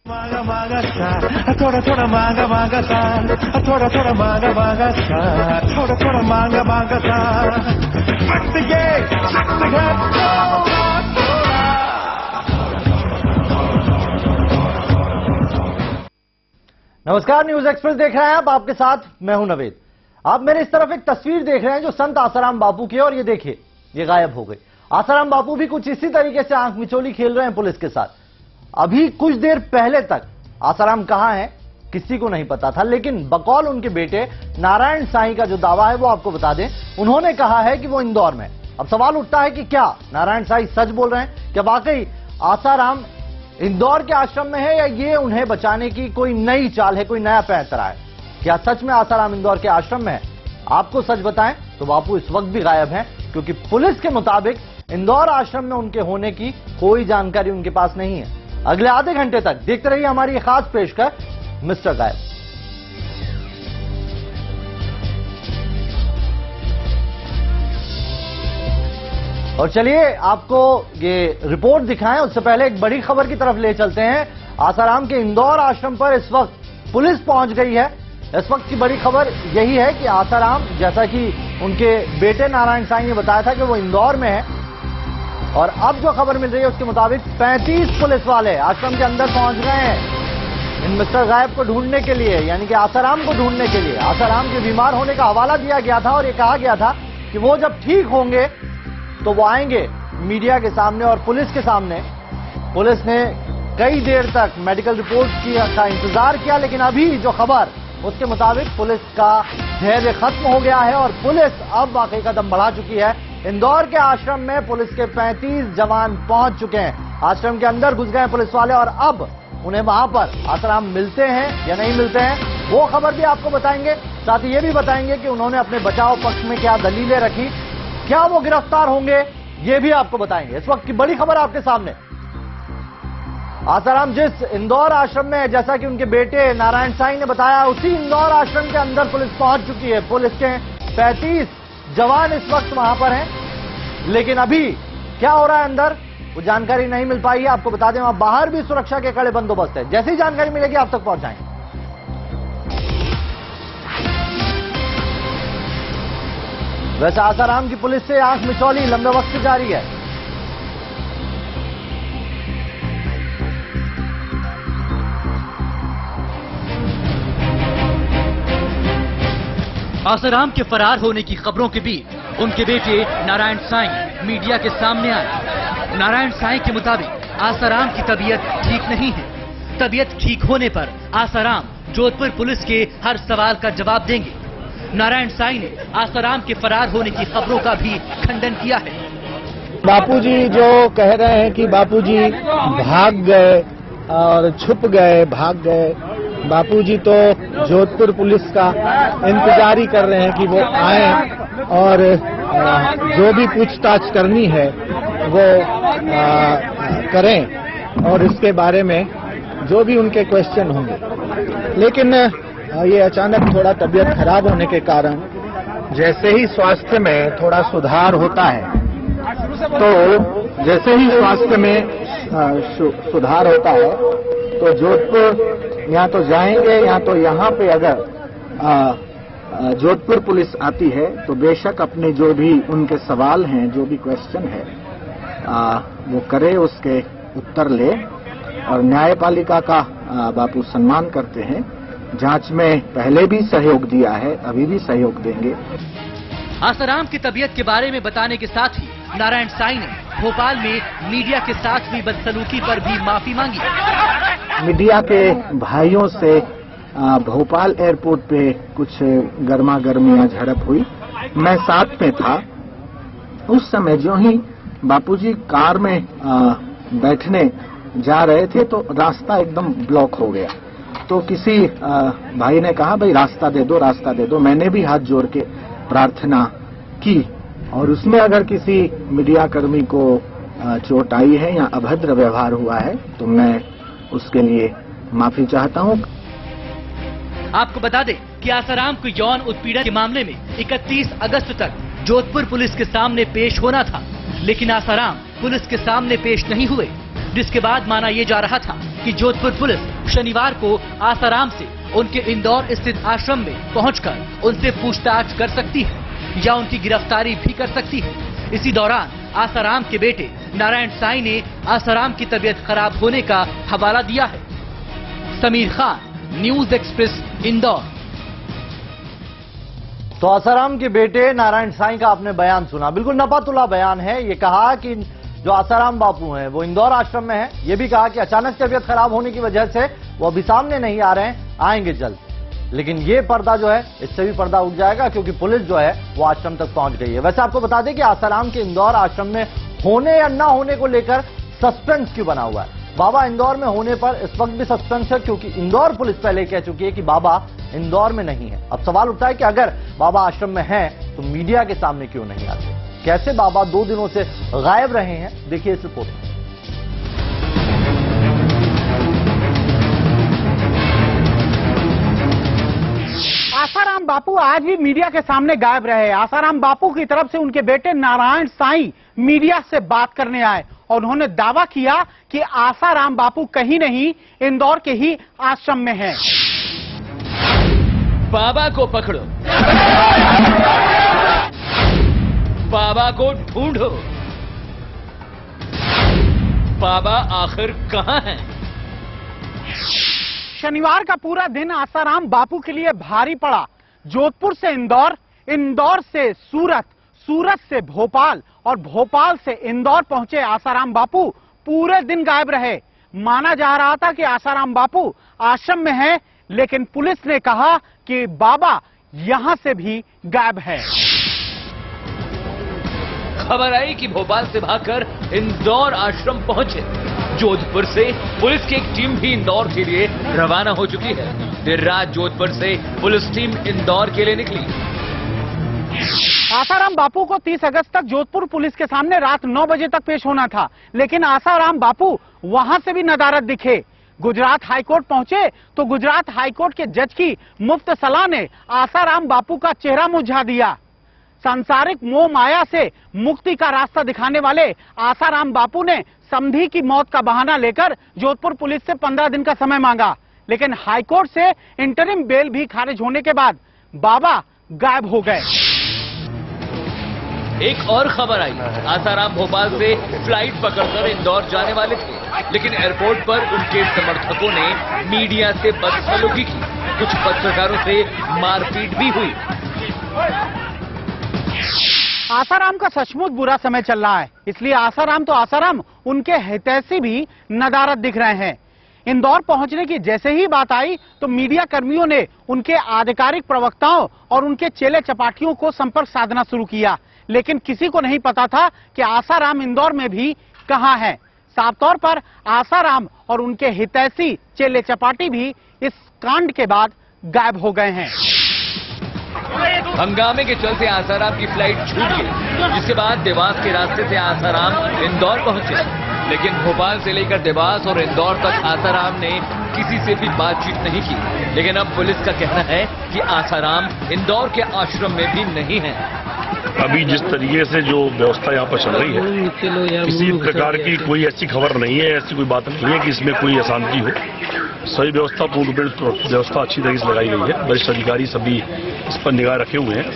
मांगा मांगा सा थोड़ा थोड़ा मांगा मांगा सा थोड़ा थोड़ा मांगा मांगा सा थोड़ा थोड़ा मांगा मांगा सा नमस्कार, न्यूज एक्सप्रेस देख रहे हैं आप। आपके साथ मैं हूं नवेद। आप मेरे इस तरफ एक तस्वीर देख रहे हैं जो संत आसाराम बापू की है, और ये देखिए ये गायब हो गई। आसाराम बापू भी कुछ इसी तरीके से आंख मिचोली खेल रहे हैं पुलिस के साथ। अभी कुछ देर पहले तक आसाराम कहां है किसी को नहीं पता था, लेकिन बकौल उनके बेटे नारायण साईं का जो दावा है वो आपको बता दें, उन्होंने कहा है कि वो इंदौर में। अब सवाल उठता है कि क्या नारायण साईं सच बोल रहे हैं? क्या वाकई आसाराम इंदौर के आश्रम में है, या ये उन्हें बचाने की कोई नई चाल है, कोई नया पैंतरा है? क्या सच में आसाराम इंदौर के आश्रम में है? आपको सच बताएं तो बापू इस वक्त भी गायब हैं, क्योंकि पुलिस के मुताबिक इंदौर आश्रम में उनके होने की कोई जानकारी उनके पास नहीं है। अगले आधे घंटे तक देखते रहिए हमारी ये खास पेशकश मिस्टर गायब। और चलिए आपको ये रिपोर्ट दिखाएं, उससे पहले एक बड़ी खबर की तरफ ले चलते हैं। आसाराम के इंदौर आश्रम पर इस वक्त पुलिस पहुंच गई है। इस वक्त की बड़ी खबर यही है कि आसाराम, जैसा कि उनके बेटे नारायण साईं ने बताया था कि वो इंदौर में है, और अब जो खबर मिल रही है उसके मुताबिक 35 पुलिस वाले आश्रम के अंदर पहुंच गए हैं इन मिस्टर गायब को ढूंढने के लिए, यानी कि आसाराम को ढूंढने के लिए। आसाराम के बीमार होने का हवाला दिया गया था और ये कहा गया था कि वो जब ठीक होंगे तो वो आएंगे मीडिया के सामने और पुलिस के सामने। पुलिस ने कई देर तक मेडिकल रिपोर्ट का इंतजार किया, लेकिन अभी जो खबर उसके मुताबिक पुलिस का धैर्य खत्म हो गया है और पुलिस अब वाकई कदम बढ़ा चुकी है। इंदौर के आश्रम में पुलिस के 35 जवान पहुंच चुके हैं। आश्रम के अंदर घुस गए पुलिस वाले, और अब उन्हें वहां पर आसाराम मिलते हैं या नहीं मिलते हैं वो खबर भी आपको बताएंगे। साथ ही ये भी बताएंगे कि उन्होंने अपने बचाव पक्ष में क्या दलीलें रखी, क्या वो गिरफ्तार होंगे, ये भी आपको बताएंगे। इस वक्त की बड़ी खबर आपके सामने, आसाराम जिस इंदौर आश्रम में है, जैसा कि उनके बेटे नारायण साईं ने बताया, उसी इंदौर आश्रम के अंदर पुलिस पहुंच चुकी है। पुलिस के 35 जवान इस वक्त वहां पर हैं, लेकिन अभी क्या हो रहा है अंदर वो जानकारी नहीं मिल पाई है। आपको बता दें वहां बाहर भी सुरक्षा के कड़े बंदोबस्त है। जैसी जानकारी मिलेगी आप तक पहुंचाएंगे। वैसे आसाराम की पुलिस से आंख मिचौली लंबे वक्त से जारी है। आसाराम के फरार होने की खबरों के बीच उनके बेटे नारायण साईं मीडिया के सामने आए। नारायण साईं के मुताबिक आसाराम की तबीयत ठीक नहीं है। तबीयत ठीक होने पर आसाराम जोधपुर पुलिस के हर सवाल का जवाब देंगे। नारायण साईं ने आसाराम के फरार होने की खबरों का भी खंडन किया है। बापूजी जो कह रहे हैं कि बापूजी भाग गए और छुप गए, भाग गए, बापूजी तो जोधपुर पुलिस का इंतजार ही कर रहे हैं कि वो आए और जो भी पूछताछ करनी है वो करें, और इसके बारे में जो भी उनके क्वेश्चन होंगे। लेकिन ये अचानक थोड़ा तबीयत खराब होने के कारण, जैसे ही स्वास्थ्य में थोड़ा सुधार होता है, तो जैसे ही स्वास्थ्य में सुधार होता है तो जोधपुर या तो जाएंगे, या तो यहाँ पे अगर जोधपुर पुलिस आती है तो बेशक अपने जो भी उनके सवाल हैं, जो भी क्वेश्चन है वो करे, उसके उत्तर ले। और न्यायपालिका का बापू सम्मान करते हैं। जांच में पहले भी सहयोग दिया है, अभी भी सहयोग देंगे। आसाराम की तबीयत के बारे में बताने के साथ ही नारायण साईं ने भोपाल में मीडिया के साथ हुई बदसलूकी पर भी माफी मांगी। मीडिया के भाइयों से भोपाल एयरपोर्ट पे कुछ गर्मा गर्मियां झड़प हुई। मैं साथ में था। उस समय जो ही बापूजी कार में बैठने जा रहे थे तो रास्ता एकदम ब्लॉक हो गया। तो किसी भाई ने कहा, भाई रास्ता दे दो, रास्ता दे दो। मैंने भी हाथ जोड़ के प्रार्थना की, और उसमें अगर किसी मीडिया कर्मी को चोट आई है या अभद्र व्यवहार हुआ है तो मैं उसके लिए माफी चाहता हूं। आपको बता दें कि आसाराम को यौन उत्पीड़न के मामले में 31 अगस्त तक जोधपुर पुलिस के सामने पेश होना था, लेकिन आसाराम पुलिस के सामने पेश नहीं हुए, जिसके बाद माना यह जा रहा था कि जोधपुर पुलिस शनिवार को आसाराम से उनके इंदौर स्थित आश्रम में पहुंचकर उनसे पूछताछ कर सकती है या उनकी गिरफ्तारी भी कर सकती है। इसी दौरान आसाराम के बेटे नारायण साईं ने आसाराम की तबीयत खराब होने का हवाला दिया है। Sameer Khan, news express, Indore. तो आसाराम के बेटे नारायण साईं का आपने बयान सुना, बिल्कुल नपातुला बयान है। ये कहा कि जो आसाराम बापू हैं वो इंदौर आश्रम में हैं। ये भी कहा कि अचानक तबीयत खराब होने की वजह से वो अभी सामने नहीं आ रहे हैं, आएंगे जल्द। लेकिन ये पर्दा जो है, इससे भी पर्दा उठ जाएगा क्योंकि पुलिस जो है वो आश्रम तक पहुंच गई है। वैसे आपको बता दें कि आसाराम के इंदौर आश्रम में होने या न होने को लेकर सस्पेंस क्यों बना हुआ है। बाबा इंदौर में होने पर इस वक्त भी सस्पेंस है क्योंकि इंदौर पुलिस पहले कह चुकी है कि बाबा इंदौर में नहीं है। अब सवाल उठता है कि अगर बाबा आश्रम में हैं तो मीडिया के सामने क्यों नहीं आते। कैसे बाबा 2 दिनों से गायब रहे हैं, देखिए इस रिपोर्ट में। आसाराम बापू आज भी मीडिया के सामने गायब रहे। आसाराम बापू की तरफ से उनके बेटे नारायण साईं मीडिया से बात करने आए और उन्होंने दावा किया कि आसाराम बापू कहीं नहीं इंदौर के ही आश्रम में हैं। बाबा को पकड़ो, बाबा को ढूंढो, बाबा आखिर कहां हैं? शनिवार का पूरा दिन आसाराम बापू के लिए भारी पड़ा। जोधपुर से इंदौर, इंदौर से सूरत, सूरत से भोपाल और भोपाल से इंदौर पहुंचे आसाराम बापू पूरे दिन गायब रहे। माना जा रहा था कि आसाराम बापू आश्रम में हैं, लेकिन पुलिस ने कहा कि बाबा यहां से भी गायब है। खबर आई कि भोपाल से भागकर इंदौर आश्रम पहुंचे। जोधपुर से पुलिस की एक टीम भी इंदौर के लिए रवाना हो चुकी है। देर रात जोधपुर से पुलिस टीम इंदौर के लिए निकली। आसाराम बापू को 30 अगस्त तक जोधपुर पुलिस के सामने रात 9 बजे तक पेश होना था, लेकिन आसाराम बापू वहां से भी नदारद दिखे। गुजरात हाईकोर्ट पहुंचे तो गुजरात हाईकोर्ट के जज की मुफ्त सलाह ने आसाराम बापू का चेहरा मुझा दिया। सांसारिक मोह माया से मुक्ति का रास्ता दिखाने वाले आसाराम बापू ने समधी की मौत का बहाना लेकर जोधपुर पुलिस से 15 दिन का समय मांगा, लेकिन हाईकोर्ट से इंटरिम बेल भी खारिज होने के बाद बाबा गायब हो गए। एक और खबर आई, आसाराम भोपाल से फ्लाइट पकड़कर इंदौर जाने वाले थे, लेकिन एयरपोर्ट पर उनके समर्थकों ने मीडिया से बदसलूकी की। कुछ पत्रकारों से मारपीट भी हुई। आसाराम का सचमुच बुरा समय चल रहा है, इसलिए आसाराम तो आसाराम, उनके हितैषी भी नदारद दिख रहे हैं। इंदौर पहुंचने की जैसे ही बात आई तो मीडिया कर्मियों ने उनके आधिकारिक प्रवक्ताओं और उनके चेले चपाटियों को संपर्क साधना शुरू किया, लेकिन किसी को नहीं पता था कि आसाराम इंदौर में भी कहां है। साफ तौर पर आसाराम और उनके हितैषी चेले चपाटी भी इस कांड के बाद गायब हो गए हैं। हंगामे के चलते आसाराम की फ्लाइट छूट गई, जिसके बाद देवास के रास्ते से आसाराम इंदौर पहुंचे, लेकिन भोपाल से लेकर देवास और इंदौर तक आसाराम ने किसी से भी बातचीत नहीं की। लेकिन अब पुलिस का कहना है कि आसाराम इंदौर के आश्रम में भी नहीं है। अभी जिस तरीके से जो व्यवस्था यहाँ पर चल रही है, किसी प्रकार की कोई ऐसी खबर नहीं है, ऐसी कोई बात नहीं है कि इसमें कोई अशांति हो। सही व्यवस्था, पूर्ण व्यवस्था अच्छी तरीके से लगाई गई है। वरिष्ठ अधिकारी सभी इस पर निगाह रखे हुए हैं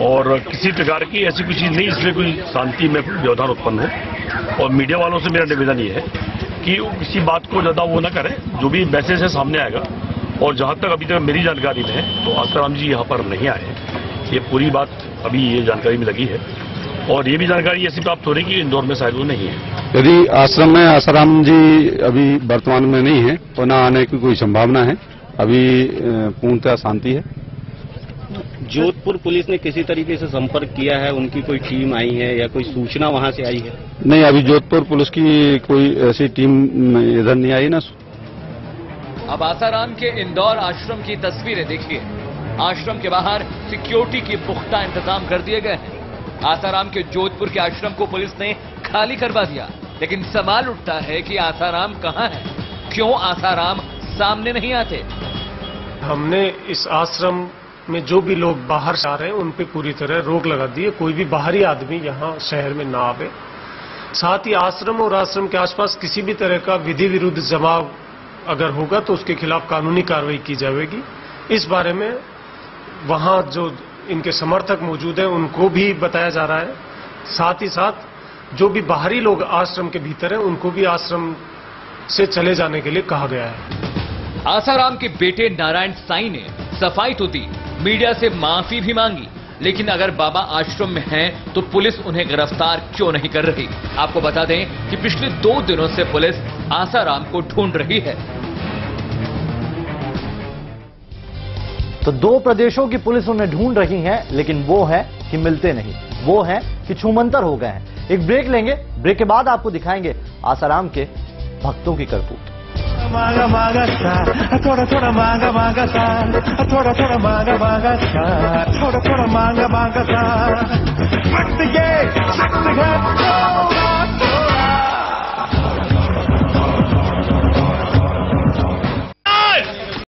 और किसी प्रकार की ऐसी कोई चीज नहीं इसमें कोई शांति में व्यवधान उत्पन्न हो। और मीडिया वालों से मेरा निवेदन ये है कि किसी बात को ज्यादा वो न करें, जो भी मैसेज है सामने आएगा। और जहां तक अभी तक मेरी जानकारी में है तो आसाराम जी यहाँ पर नहीं आए, ये पूरी बात अभी ये जानकारी में लगी है। और ये भी जानकारी ऐसी प्राप्त हो रही है कि इंदौर में शायद वो नहीं है। यदि आश्रम में आसाराम जी अभी वर्तमान में नहीं है तो न आने की कोई संभावना है। अभी पूर्णतः शांति है। जोधपुर पुलिस ने किसी तरीके से संपर्क किया है, उनकी कोई टीम आई है या कोई सूचना वहां से आई है? नहीं, अभी जोधपुर पुलिस की कोई ऐसी टीम इधर नहीं आई ना। अब आसाराम के इंदौर आश्रम की तस्वीरें देखिए। आश्रम के बाहर सिक्योरिटी की पुख्ता इंतजाम कर दिए गए हैं। आसाराम के जोधपुर के आश्रम को पुलिस ने खाली करवा दिया, लेकिन सवाल उठता है कि आसाराम कहां है? क्यों आसाराम सामने नहीं आते? हमने इस आश्रम में जो भी लोग बाहर से आ रहे हैं उन पे पूरी तरह रोक लगा दी है। कोई भी बाहरी आदमी यहाँ शहर में ना आवे। साथ ही आश्रम और आश्रम के आसपास किसी भी तरह का विधि विरुद्ध जमाव अगर होगा तो उसके खिलाफ कानूनी कार्रवाई की जाएगी। इस बारे में वहां जो इनके समर्थक मौजूद हैं उनको भी बताया जा रहा है। साथ ही साथ जो भी बाहरी लोग आश्रम के भीतर हैं उनको भी आश्रम से चले जाने के लिए कहा गया है। आसाराम के बेटे नारायण साईं ने सफाई तो दी, मीडिया से माफी भी मांगी, लेकिन अगर बाबा आश्रम में हैं तो पुलिस उन्हें गिरफ्तार क्यों नहीं कर रही? आपको बता दें कि पिछले 2 दिनों से पुलिस आसाराम को ढूंढ रही है। तो 2 प्रदेशों की पुलिस उन्हें ढूंढ रही है, लेकिन वो है कि मिलते नहीं, वो है कि छूमंतर हो गए हैं। एक ब्रेक लेंगे, ब्रेक के बाद आपको दिखाएंगे आसाराम के भक्तों की करतूत। मांगा मांगा सा, थोड़ा थोड़ा मांगा मांगा सा, थोड़ा थोड़ा मांगा मांगा सा, थोड़ा थोड़ा मांगा मांगा सा। वक्त ये वक्त है